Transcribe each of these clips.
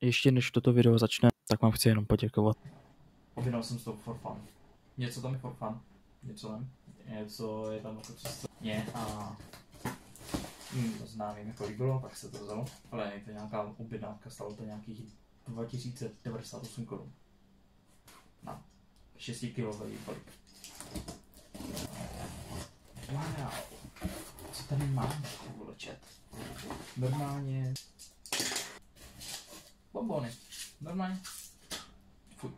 Ještě než toto video začne, tak vám chci jenom poděkovat. Objednal jsem s tou for fun. Něco tam je for fun. Něco je tam jako co mě a známým jako líbilo, pak se to vzalo. Ale je to nějaká objednávka, stalo to nějakých 2098 korun. Na 6 kilový balík. Wow. Co tady máme? Chat. Normálně bonbony. Normálně. Fuj.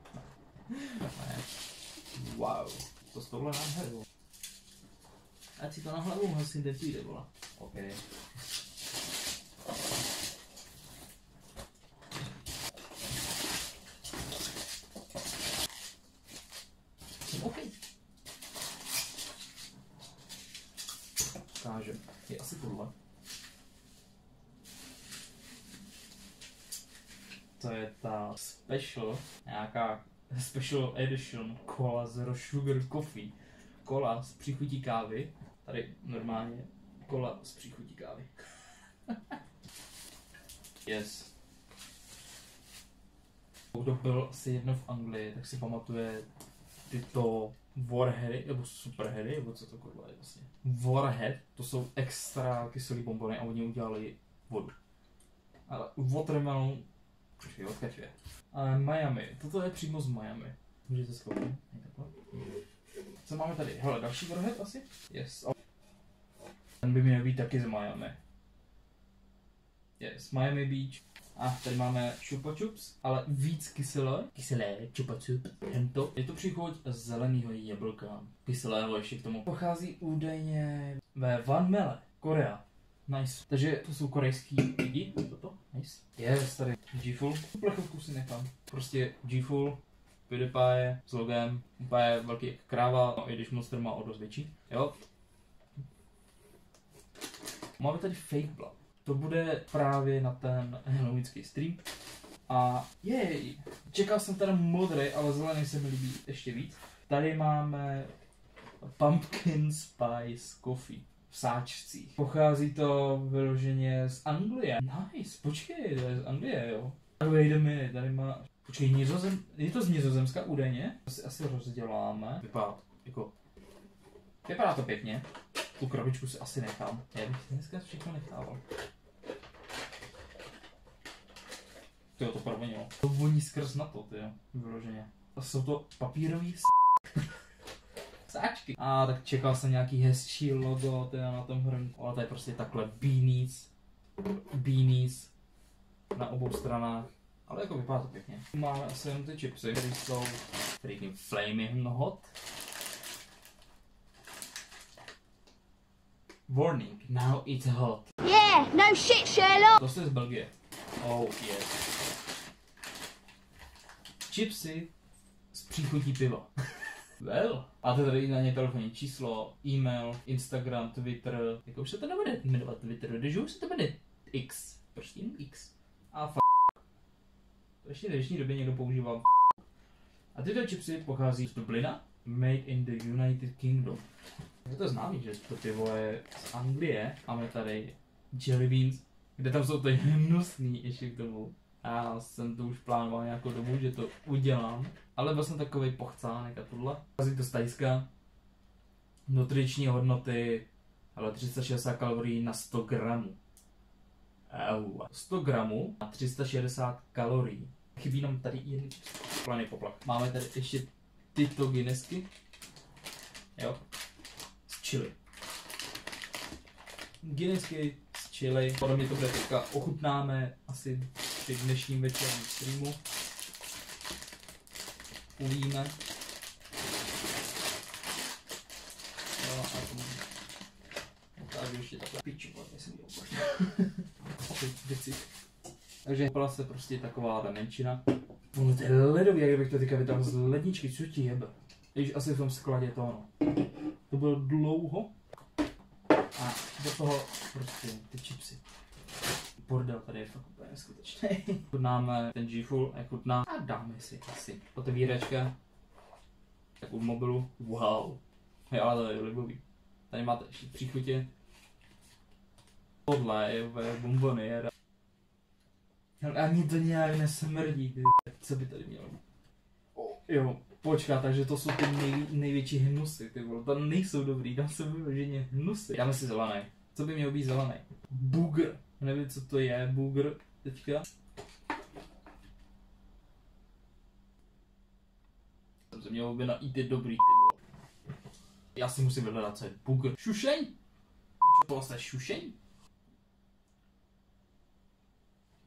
Wow. To s touhle nádherou. Ať si to na hlavu asi nepůjde, vole. OK. OK. Ukážem. Je asi tohle. To je ta nějaká special edition Cola Zero Sugar Coffee. Cola s příchutí kávy. Tady normálně cola s příchutí kávy. Yes. Kdo byl asi jedno v Anglii, tak si pamatuje tyto Warheady, nebo Superheady, nebo co to kurva je vlastně. Warhead, to jsou extra kyselý bonbony a oni udělali vodu. Ale watermelon, počkej, odkud je? Miami, toto je přímo z Miami. Můžete zkoumat, co máme tady? Hele, další Warhead asi? Yes. Ten by měl být taky z Miami. Yes, Miami Beach. A tady máme Chupa Chups, ale víc kyselé. Kyselé Chupa Chups. Hento. Je to příchuť zeleného jablka. Kyselého ještě k tomu. Pochází údajně ve Van Mele, Korea. Nice. Takže to jsou korejský lidi. Toto? Nice. Yes, tady G-Full. Plechovku si nechám. Prostě G-Full. PewDiePie s logem. Úplně velký jak kráva, no, i když Monster má o dost větší. Jo. Máme tady Fake Blood. To bude právě na ten halloweenský stream. A jej, čekal jsem teda modrý, ale zelený se mi líbí ještě víc. Tady máme Pumpkin Spice Coffee v sáčcích. Pochází to vyloženě z Anglie. Nice, počkej, to je z Anglie, jo. Wait a minute, tady má... Počkej, je to z Nizozemska údajně? To si asi rozděláme. Vypadá to pěkně. Tu krabičku si asi nechám. Já bych si dneska všechno nechával. Tyjo, to proměnilo. To voní skrz na to, tyjo. Vyloženě. A jsou to papírový sáčky. A tak čekal jsem nějaký hezčí logo tyjo, na tom hrnku. Ale to je prostě takhle beanies na obou stranách. Ale jako vypadá to pěkně. Máme asi jen ty chipsy, které jsou freaking flaming hot. Warning, now it's hot. Yeah, no shit, Sherlock! To je z Belgie. Oh yes. Chipsy s příchutí piva. Well. A to tady na ně telefonní číslo, e-mail, Instagram, Twitter. Jak už se to nebude jmenovat Twitter, když už se to jmenuje X. Proč tím X? A to ještě v dnešní době někdo používá. A tyto chipsy pochází z Dublina, made in the United Kingdom. Je to známý, že to pivo je z Anglie. Máme tady jelly beans, kde tam jsou to hnusný ještě k tomu. Já jsem to už plánoval nějakou dobu, že to udělám. Ale byl jsem takovej pochcánek a tohle. Pochází to z Thajska. Nutriční hodnoty, ale 360 kalorií na 100 gramů. 100 gramů na 360 kalorií. Chybí nám tady jen planý poplach. Máme tady ještě tyto Guinnessky. Jo. S chili. Guinnessky s chili. Podle mě to bude teďka ochutnáme asi při dnešním večerním streamu. Uvidíme. Jo, a tomu ukážu ještě takhle piču, protože jsem ji opočil. Takže byla se prostě taková ta menšina. Ono to je ledový, jak bych to teďka vytáhl z ledničky, co ti jebe. Když asi v tom skladě to ono. To bylo dlouho. A do toho prostě ty chipsy. Bordel tady je fakt úplně neskutečný. Chutnáme ten G-Full, jak chutná a dáme si asi otevíračka. Tak u mobilu. Wow. Je, ale to je libový. Tady máte ještě příchutě. Tohle je ve bomboniéra. Ale ani to nějak nesmrdí, ty. Co by tady mělo? Jo, počká, takže to jsou ty největší hnusy, ty vole. To nejsou dobrý, tam jsou vyloženě hnusy. Dáme si zelený. Co by mělo být zelený? Bugr. Nevím, co to je, bugr. Teďka. To se mělo by na IT dobrý, ty vole. Já si musím vyhledat, co je bugr. Šušeň? Píčo, to vlastně šušeň?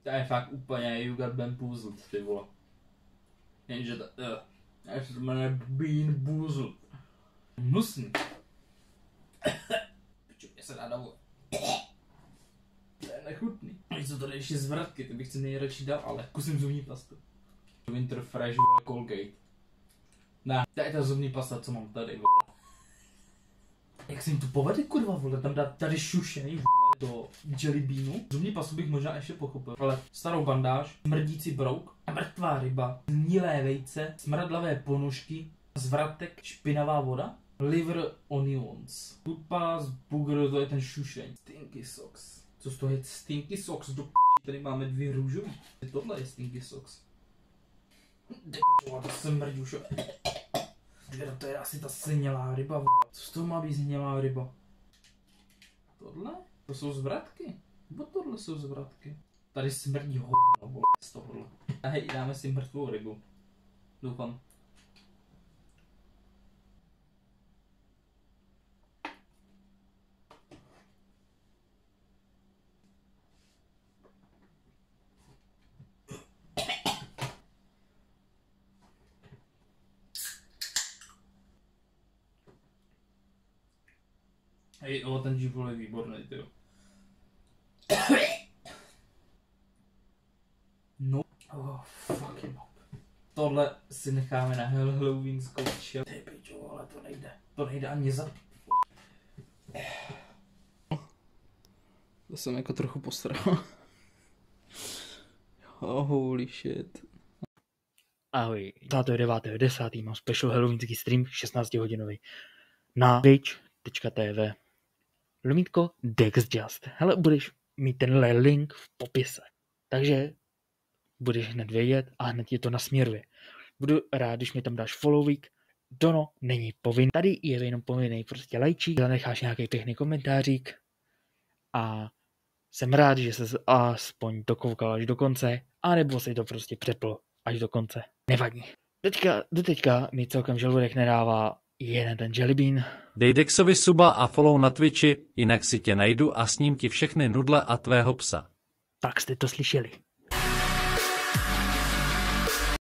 To je fakt úplně you got bamboozled, ty vole. Jenže to, já se to jmenuje Bean Boozled. Hnusný. Pičo, mě se dá na vole. To je nechutný. Víš co, tady ještě zvratky, to bych si nejradši dal, ale kusím zubní pastu. Winter Fresh, vole, Colgate. Ne, to je ta zubní pasta, co mám tady, vole. Jak se jim to povede, kurva, vole, tam dát tady šušený, vole, do jelly beanu. Zubní pastu bych možná ještě pochopil, ale starou bandáž, smrdící brouk, mrtvá ryba, hnilé vejce, smradlavé ponožky, zvratek, špinavá voda, liver onions, tupa z bugr, to je ten šušeň, stinky socks. Co z toho je stinky socks do p***, tady máme 2 růžový. Tohle je stinky socks. To se mrdí to je asi ta snělá ryba, vole. Co z toho má být snělá ryba? Tohle? To jsou zvratky? Nebo tohle jsou zvratky? Tady smrdí hovno, vole, z tohohle. A hej, dáme si mrtvou rybu. Doufám. Hej, ten živol je výborný, tyjo. No, oh, fuck him up. Tohle si necháme na halloweenskou chill. Ty pičo, ale to nejde. To nejde ani za... To jsem jako trochu posral. Oh, holy shit. Ahoj, 29.10. mám special halloweenský stream 16 hodinový na twitch.tv lomítko DexJust. Hele, budeš mít tenhle link v popise, takže budeš hned vědět a hned ti to nasměruje. Budu rád, když mi tam dáš followík. Dono není povinný, tady je jenom povinný prostě lajčík, zanecháš nějaký pěkný komentářík a jsem rád, že se aspoň dokoukal až do konce, anebo si to prostě přepl až do konce. Nevadí. Doteďka mi celkem žaludek nedává jeden ten jelly bean. Dej Dexovi suba a follow na Twitchi, jinak si tě najdu a sním ti všechny nudle a tvého psa. Tak jste to slyšeli.